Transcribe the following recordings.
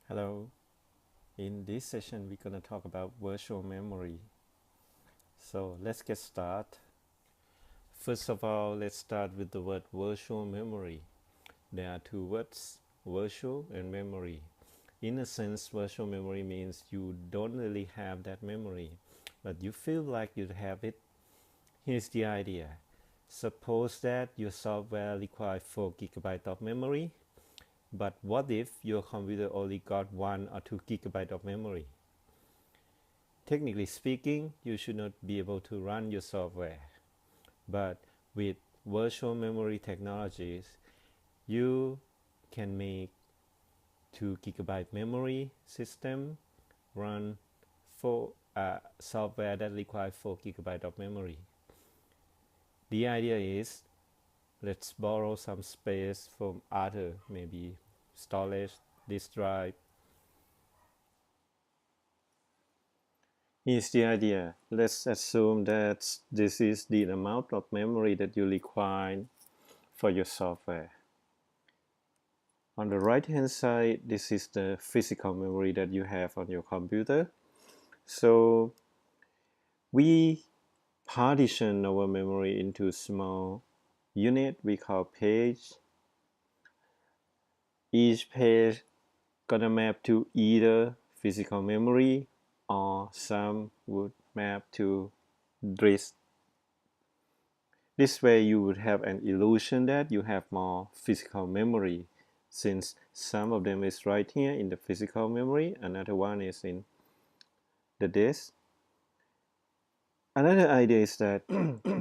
Hello. In this session, we're going to talk about virtual memory. So let's get started. First of all, let's start with the word virtual memory. There are two words, virtual and memory. In a sense, virtual memory means you don't really have that memory, but you feel like you have it. Here's the idea. Suppose that your software requires 4 gigabytes of memory, but what if your computer only got 1 or 2 gigabytes of memory? Technically speaking, you should not be able to run your software. But with virtual memory technologies, you can make 2 gigabyte memory system run for software that requires 4 gigabyte of memory. The idea is, let's borrow some space from other, maybe storage, disk drive. Here's the idea. Let's assume that this is the amount of memory that you require for your software. On the right hand side, this is the physical memory that you have on your computer. So we partition our memory into small unit we call page. Each page gonna map to either physical memory or some would map to disk. This way you would have an illusion that you have more physical memory, since some of them is right here in the physical memory, another one is in the disk. Another idea is that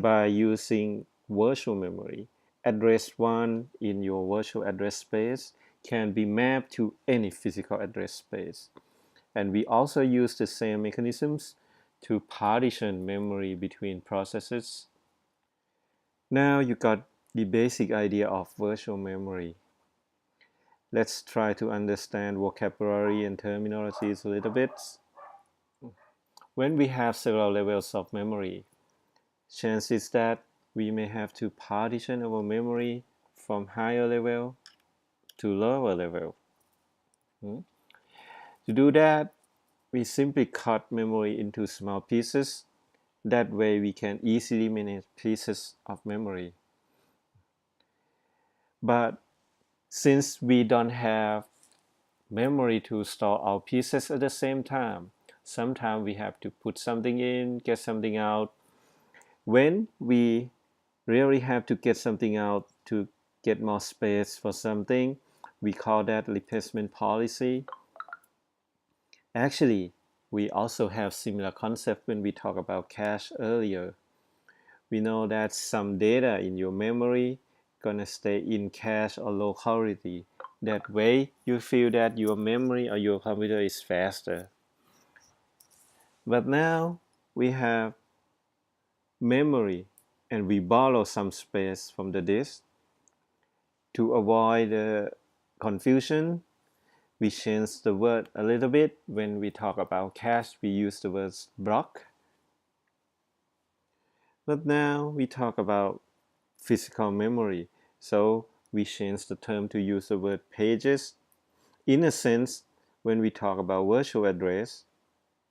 by using virtual memory, address 1 in your virtual address space can be mapped to any physical address space. And we also use the same mechanisms to partition memory between processes. Now you got the basic idea of virtual memory. Let's try to understand vocabulary and terminologies a little bit. When we have several levels of memory, chances that we may have to partition our memory from higher level to lower level. To do that, we simply cut memory into small pieces. That way we can easily manage pieces of memory. But since we don't have memory to store our pieces at the same time, sometimes we have to put something in, get something out. When we really have to get something out to get more space for something, we call that replacement policy. Actually, we also have similar concept when we talk about cache earlier. We know that some data in your memory gonna stay in cache or locality. That way you feel that your memory or your computer is faster. But now we have memory and we borrow some space from the disk. To avoid the confusion, we change the word a little bit. When we talk about cache, we use the word block. But now we talk about physical memory. So we change the term to use the word pages. In a sense, when we talk about virtual address,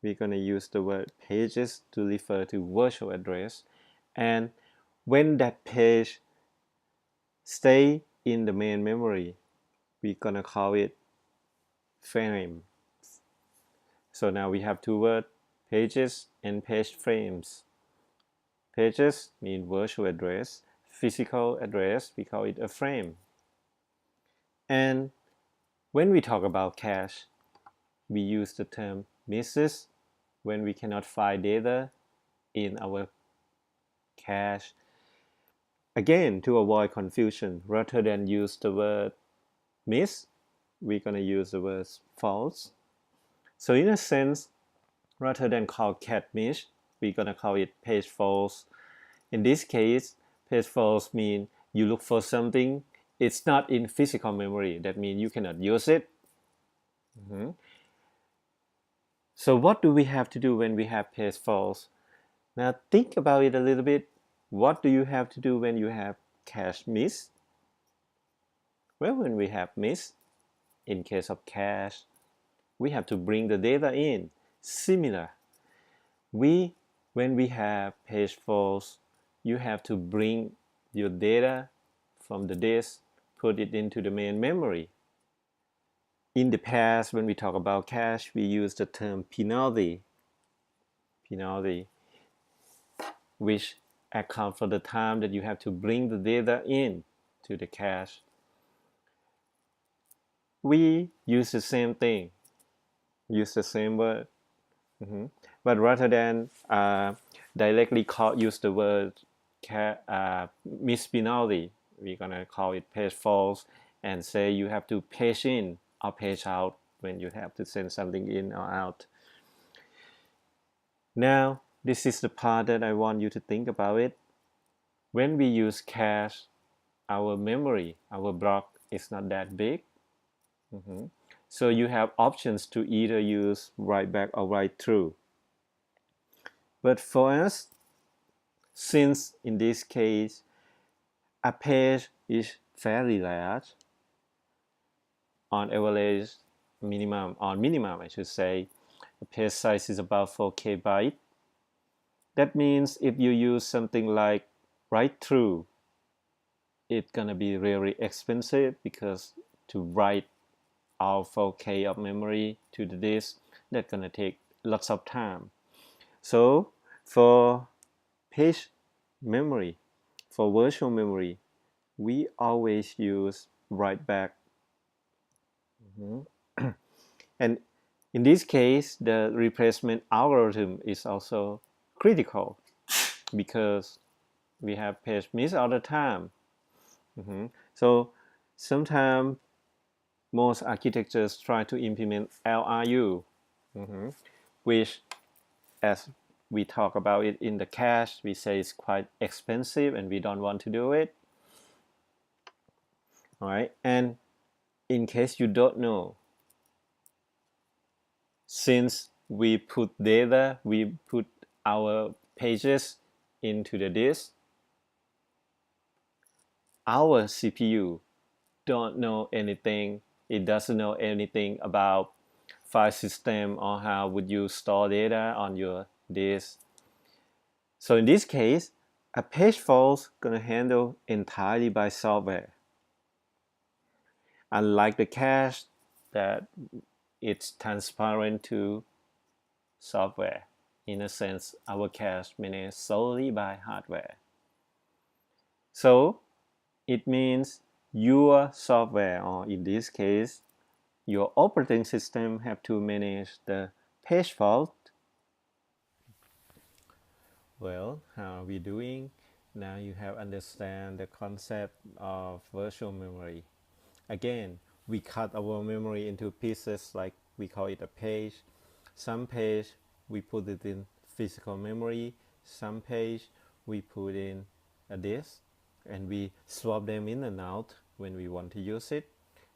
we're going to use the word pages to refer to virtual address. And when that page stay in the main memory, we're going to call it frame. So now we have two words, pages and page frames. Pages mean virtual address. Physical address, we call it a frame. And when we talk about cache, we use the term misses when we cannot find data in our cache. Again, to avoid confusion, rather than use the word miss, we're going to use the word false. So in a sense, rather than call cat miss, we're going to call it page false. In this case, page false means you look for something, it's not in physical memory. That means you cannot use it. So what do we have to do when we have page false? Now think about it a little bit. What do you have to do when you have cache miss? Well, when we have miss, in case of cache, we have to bring the data in. Similar, when we have page faults, you have to bring your data from the disk, put it into the main memory. In the past, when we talk about cache, we use the term penalty, which account for the time that you have to bring the data in to the cache. We use the same thing, use the same word, but rather than directly use the word miss penalty, we're gonna call it page faults and say you have to page in or page out when you have to send something in or out. Now, this is the part that I want you to think about it. When we use cache, our memory, our block is not that big. So you have options to either use write back or write through. But for us, since in this case, a page is fairly large, on average, minimum, I should say, a page size is about 4K bytes. That means if you use something like write through, it's gonna be really expensive because to write all 4K of memory to the disk, that's gonna take lots of time. So for page memory, for virtual memory, we always use write back. And in this case, the replacement algorithm is also critical because we have page miss all the time. So sometimes most architectures try to implement LRU, which, as we talk about it in the cache, we say it's quite expensive and we don't want to do it. All right, and in case you don't know, since we put data, we put our pages into the disk, our CPU don't know anything. It doesn't know anything about file system or how would you store data on your disk. So in this case, a page fault is going to handle entirely by software. Unlike the cache that it's transparent to software. In a sense, our cache managed solely by hardware. So it means your software, or in this case, your operating system, have to manage the page fault. Well, how are we doing? Now you have understand the concept of virtual memory. Again, we cut our memory into pieces, like we call it a page. Some page we put it in physical memory, some page we put in a disk, and we swap them in and out when we want to use it.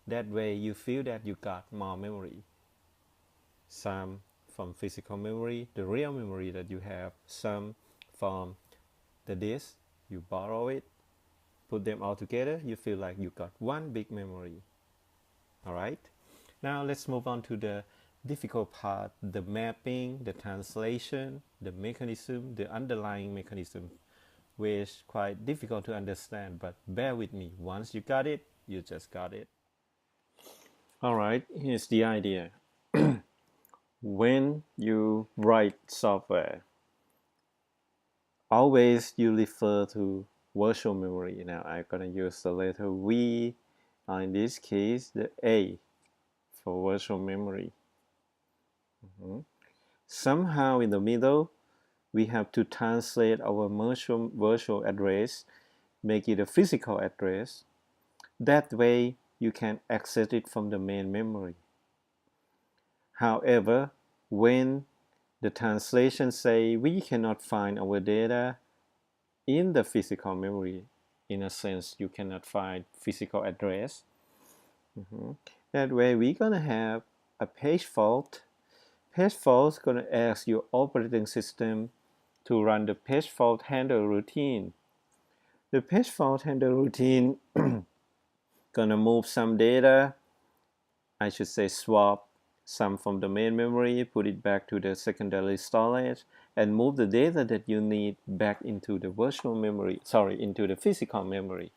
That way you feel that you got more memory. Some from physical memory, the real memory that you have, some from the disk, you borrow it, put them all together, you feel like you got one big memory. All right, now let's move on to the difficult part, the mapping, the translation, the mechanism, the underlying mechanism, which is quite difficult to understand, but bear with me. Once you got it, you just got it. All right, here's the idea. When you write software, always you refer to virtual memory. Now I'm gonna use the letter V, or in this case the A for virtual memory. Somehow in the middle, we have to translate our virtual address, make it a physical address. That way you can access it from the main memory. However, when the translation say we cannot find our data in the physical memory, in a sense you cannot find physical address, that way we're gonna have a page fault. Page fault is gonna ask your operating system to run the page fault handle routine. The page fault handle routine gonna move some data, I should say swap some from the main memory, put it back to the secondary storage, and move the data that you need back into the into the physical memory.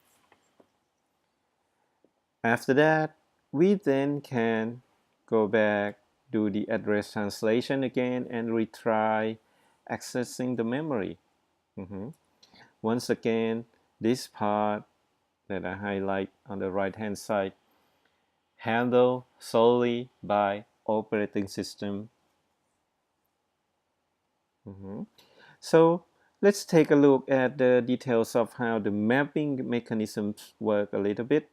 After that, we then can go back, do the address translation again, and retry accessing the memory. Once again, this part that I highlight on the right hand side, handled solely by operating system. So let's take a look at the details of how the mapping mechanisms work a little bit.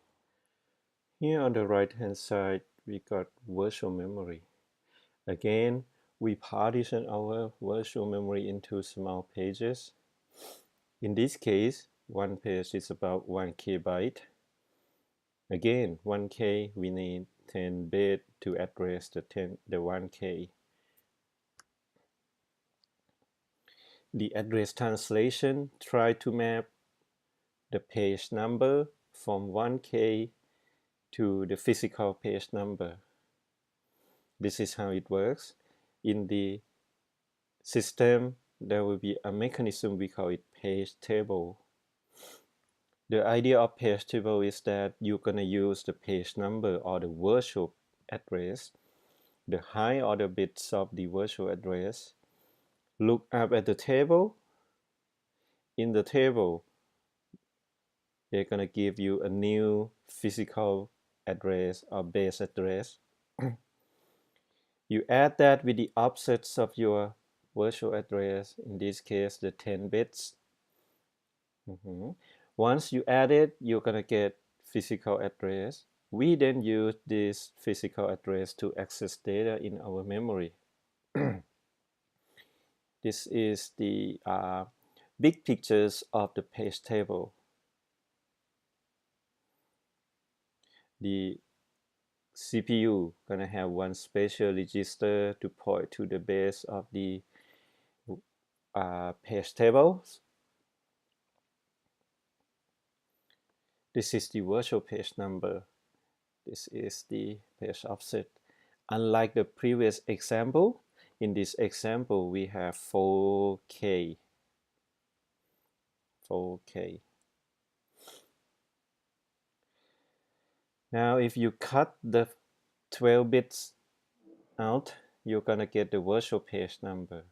Here on the right hand side, we got virtual memory. Again, we partition our virtual memory into small pages. In this case, one page is about 1 KB. Again, 1K, we need 10 bits to address the 1K. The address translation try to map the page number from 1K to the physical page number. This is how it works. In the system, there will be a mechanism, we call it page table. The idea of page table is that you're going to use the page number or the virtual address, the high order bits of the virtual address, look up at the table. In the table, they're going to give you a new physical address or base address. You add that with the offsets of your virtual address, in this case the 10 bits. Once you add it, you're going to get physical address. We then use this physical address to access data in our memory. This is the big pictures of the page table. The CPU gonna have one special register to point to the base of the page tables. This is the virtual page number. This is the page offset. Unlike the previous example, in this example we have 4K. 4K. Now if you cut the 12 bits out, you're gonna get the virtual page number.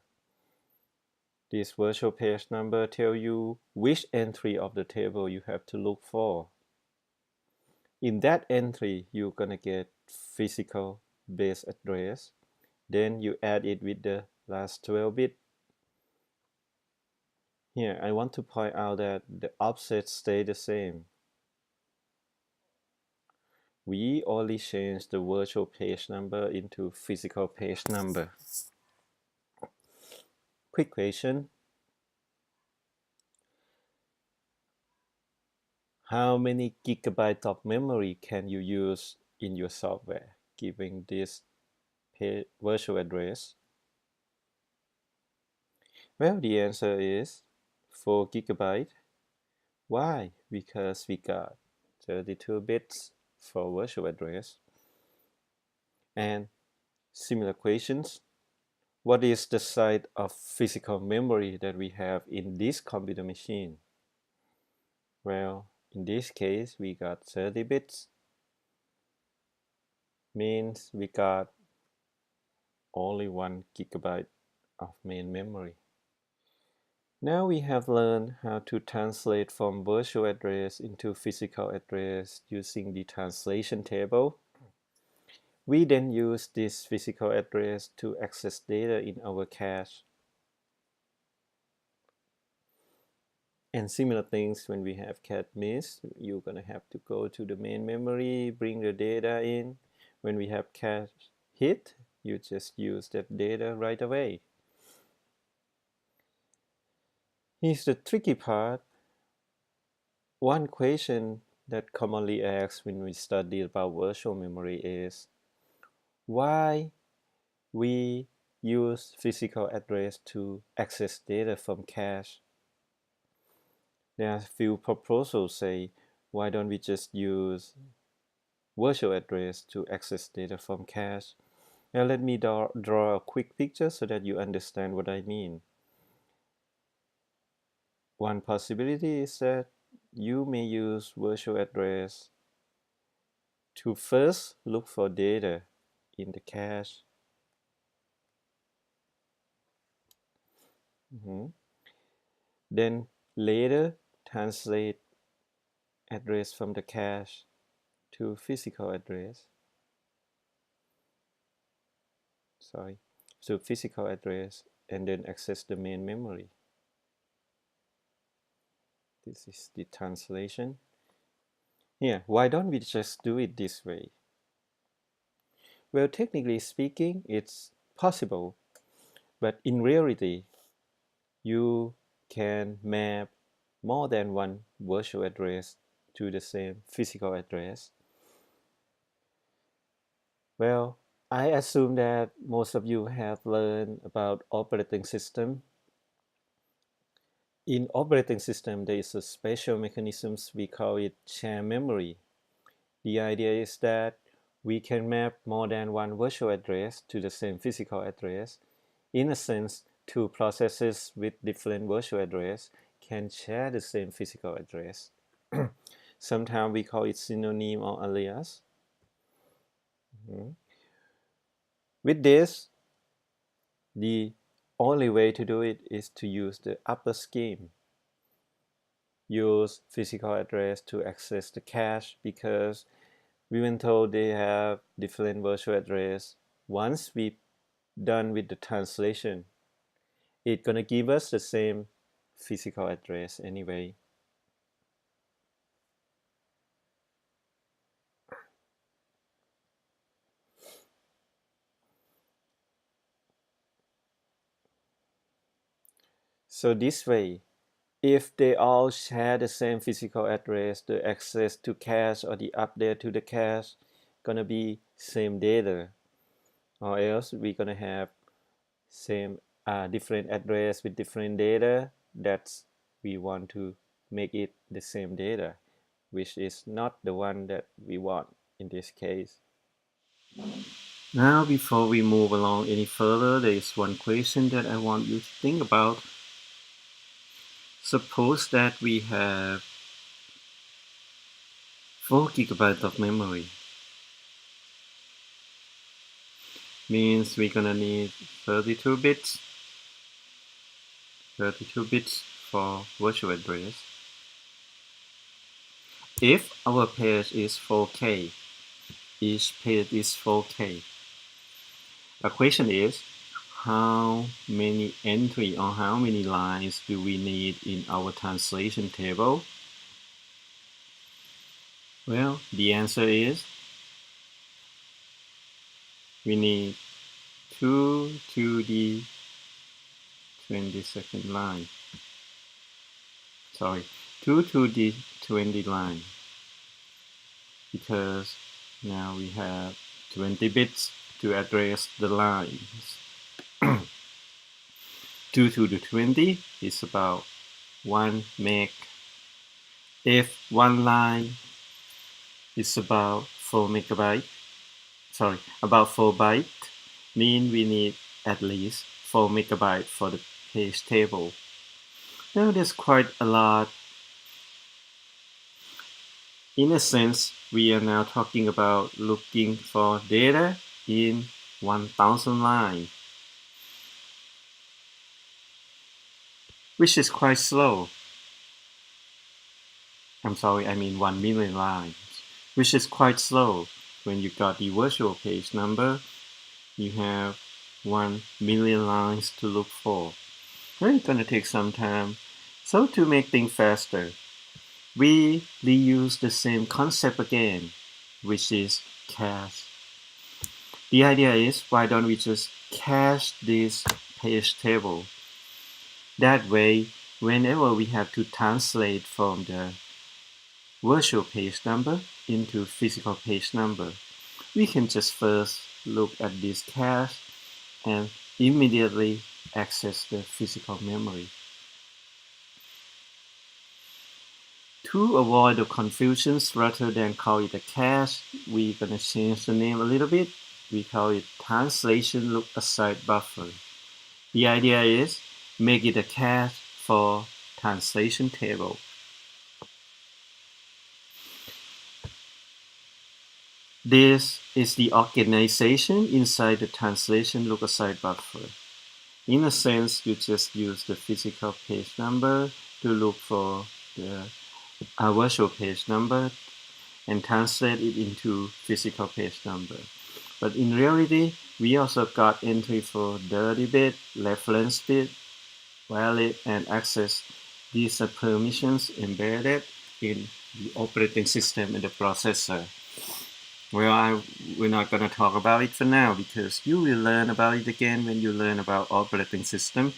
This virtual page number tells you which entry of the table you have to look for. In that entry, you're gonna get physical base address. Then you add it with the last 12 bit. Here, I want to point out that the offsets stay the same. We only change the virtual page number into physical page number. Quick question. How many gigabytes of memory can you use in your software given this virtual address? Well, the answer is 4 gigabytes. Why? Because we got 32 bits for virtual address. And similar questions. What is the size of physical memory that we have in this computer machine? Well, in this case, we got 30 bits. Means we got only 1 gigabyte of main memory. Now we have learned how to translate from virtual address into physical address using the translation table. We then use this physical address to access data in our cache. And similar things when we have cache miss, you're gonna have to go to the main memory, bring the data in. When we have cache hit, you just use that data right away. Here's the tricky part. One question that commonly asked when we study about virtual memory is why we use physical address to access data from cache. There are a few proposals say, why don't we just use virtual address to access data from cache? Now let me draw a quick picture so that you understand what I mean. One possibility is that you may use virtual address to first look for data in the cache. Then later translate address from the cache to physical address. So physical address and then access the main memory. This is the translation. Yeah, why don't we just do it this way? Well, technically speaking, it's possible, but in reality, you can map more than one virtual address to the same physical address. Well, I assume that most of you have learned about operating system. In operating system, there is a special mechanisms, we call it shared memory. The idea is that we can map more than one virtual address to the same physical address. In a sense, two processes with different virtual address can share the same physical address. Sometimes we call it synonym or alias. With this, the only way to do it is to use the upper scheme. Use physical address to access the cache because we've been told they have different virtual address. Once we done with the translation, it's gonna give us the same physical address anyway. So this way, if they all share the same physical address, the access to cache or the update to the cache gonna be same data, or else we're gonna have same different address with different data. That's we want to make it the same data, which is not the one that we want in this case. Now, before we move along any further, there is one question that I want you to think about. Suppose that we have 4 gigabytes of memory. Means we're gonna need 32 bits. 32 bits for virtual address. If our page is 4K, each page is 4K. The question is, how many entry or how many lines do we need in our translation table? Well, the answer is we need 2 to the 22nd line. Sorry, 2 to the 20 line. Because now we have 20 bits to address the lines. 2 to the 20 is about 1 meg. If one line is about 4 megabyte, sorry, about 4 byte, mean we need at least 4 megabyte for the page table. Now there's quite a lot. In a sense, we are now talking about looking for data in 1000 lines, which is quite slow. I'm sorry, I mean 1 million lines, which is quite slow. When you got the virtual page number, you have 1 million lines to look for. It's gonna take some time. So to make things faster, we reuse the same concept again, which is cache. The idea is, why don't we just cache this page table? That way, whenever we have to translate from the virtual page number into physical page number, we can just first look at this cache and immediately access the physical memory. To avoid the confusions, rather than call it a cache, we're gonna change the name a little bit. we call it translation lookaside buffer. The idea is make it a cache for translation table. This is the organization inside the translation lookaside buffer. In a sense, you just use the physical page number to look for the virtual page number and translate it into physical page number. But in reality, we also got entry for dirty bit, reference bit, valid, and access. These are permissions embedded in the operating system and the processor. Well, we're not going to talk about it for now because you will learn about it again when you learn about operating system.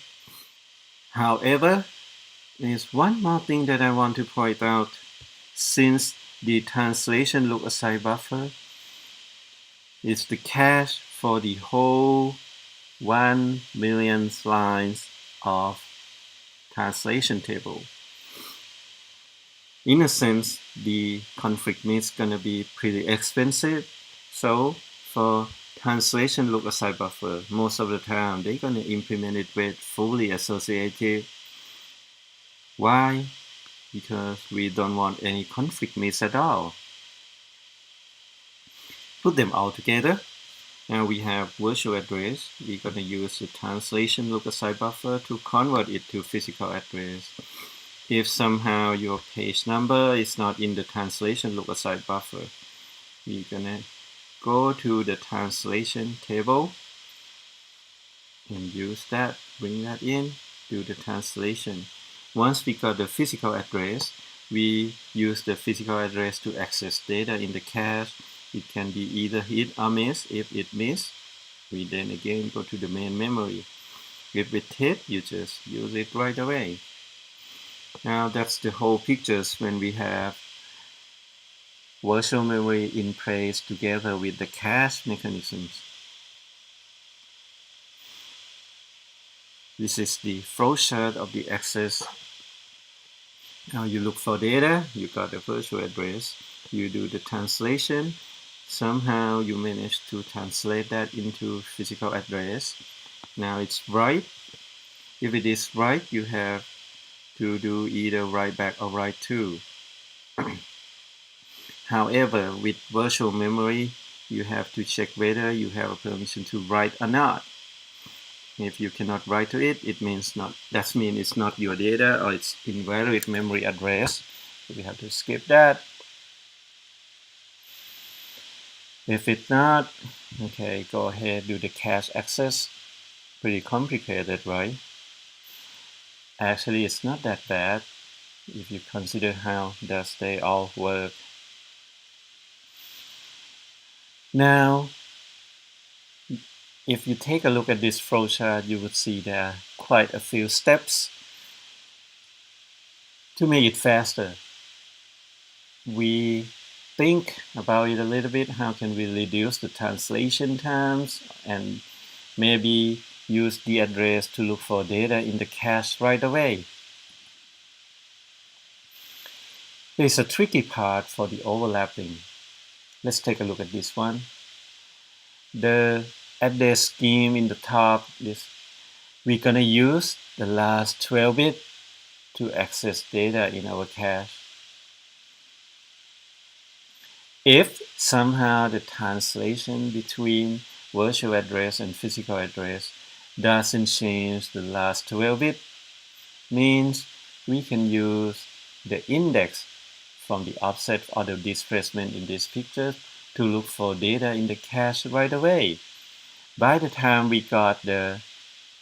However, there's one more thing that I want to point out. Since the translation lookaside buffer is the cache for the whole 1 million lines of translation table. In a sense, the config is going to be pretty expensive. So for translation lookaside buffer, most of the time they're going to implement it with fully associative. Why? Because we don't want any config miss at all. Put them all together. Now we have virtual address. We're going to use the translation lookaside buffer to convert it to physical address. If somehow your page number is not in the translation lookaside buffer, we're going to go to the translation table and use that, bring that in, do the translation. Once we got the physical address, we use the physical address to access data in the cache. It can be either hit or miss. If it miss, we then again go to the main memory. If it hit, you just use it right away. Now that's the whole pictures when we have virtual memory in place together with the cache mechanisms. This is the flowchart of the access. Now you look for data, you got the virtual address, you do the translation. Somehow you manage to translate that into physical address. Now it's right. If it is right, you have to do either write back or write to. However, with virtual memory, you have to check whether you have a permission to write or not. If you cannot write to it, it means not. That means it's not your data or it's invalid memory address. So we have to skip that. If it's not, okay, go ahead, do the cache access. Pretty complicated, right? Actually, it's not that bad if you consider how does they all work. Now, if you take a look at this flowchart, you would see there are quite a few steps. To make it faster, we think about it a little bit. How can we reduce the translation times and maybe use the address to look for data in the cache right away? There's a tricky part for the overlapping. Let's take a look at this one. The address scheme in the top is we're gonna use the last 12 bit to access data in our cache. If somehow the translation between virtual address and physical address doesn't change the last 12 bit, means we can use the index from the offset or the displacement in this picture to look for data in the cache right away. By the time we got the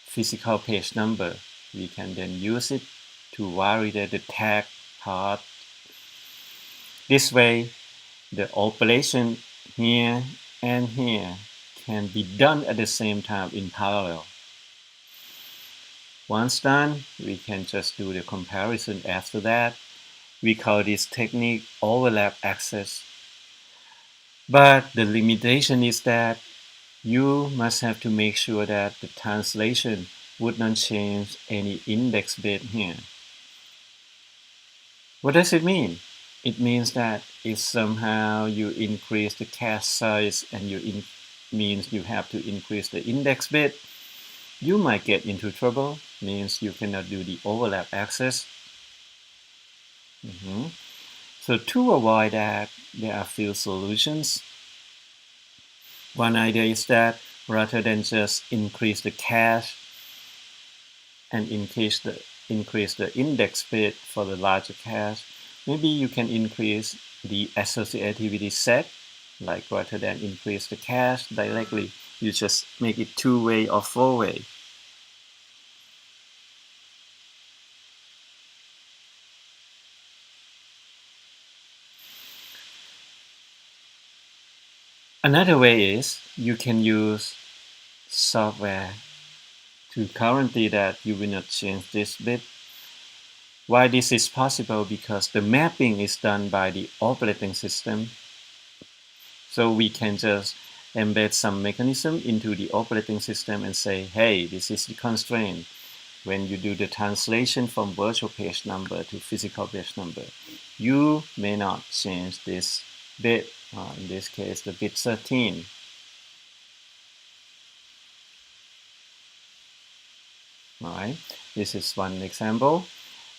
physical page number, we can then use it to validate the tag part. This way, the operation here and here can be done at the same time in parallel. Once done, we can just do the comparison after that. We call this technique overlap access. But the limitation is that you must have to make sure that the translation would not change any index bit here. What does it mean? It means that if somehow you increase the cache size and you means you have to increase the index bit. You might get into trouble, means you cannot do the overlap access. So to avoid that, there are a few solutions. One idea is that rather than just increase the cache and increase the index bit for the larger cache, maybe you can increase the associativity set. Like rather than increase the cache directly, you just make it two-way or four-way. Another way is you can use software to guarantee that you will not change this bit. Why this is possible? Because the mapping is done by the operating system. So we can just embed some mechanism into the operating system and say, hey, this is the constraint. When you do the translation from virtual page number to physical page number, you may not change this bit, in this case, the bit 13. Right? This is one example.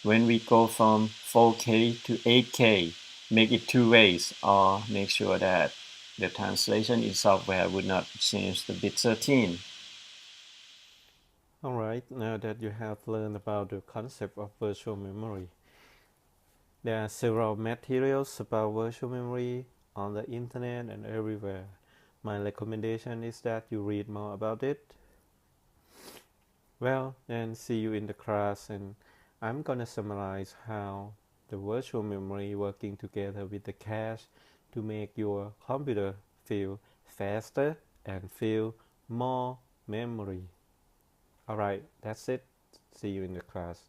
When we go from 4K to 8K, make it two ways, or make sure that the translation in software would not change the bit 13. Alright, now that you have learned about the concept of virtual memory, there are several materials about virtual memory on the internet and everywhere. My recommendation is that you read more about it. Well, then see you in the class, and I'm gonna summarize how the virtual memory working together with the cache to make your computer feel faster and feel more memory. Alright, that's it. See you in the class.